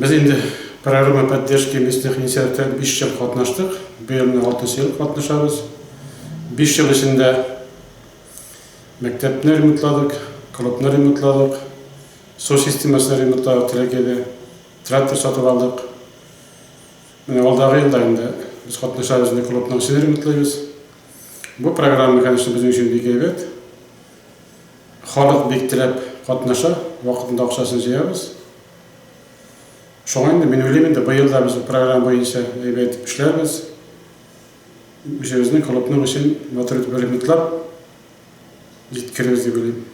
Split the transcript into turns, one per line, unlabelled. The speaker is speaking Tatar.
Biz endi программа поддержки местных инициатив 5 жыл катнаштык. Быйыл 6 жыл катнашабыз. 5 жыл ичинде мектепни ремонтладык, клубны ремонтладык, су системасын ремонтладык, тилекеде трактор сатып алдык. Мына алдагы жылда инде биз катнашабыз, клубның ишин ремонтлайбыз. Бу программа, конечно, биздин үчүн бик әйбәт. Халык бик теләп катнаша, вакытында акчасын җыябыз. Шуңа инде мен уйлыйм, инде быел да биз бу программа буенча әйбәт эшләрбез. Үзебезнең клубның ишин матур итеп ремонтлап җиткеребез дип уйлыйм.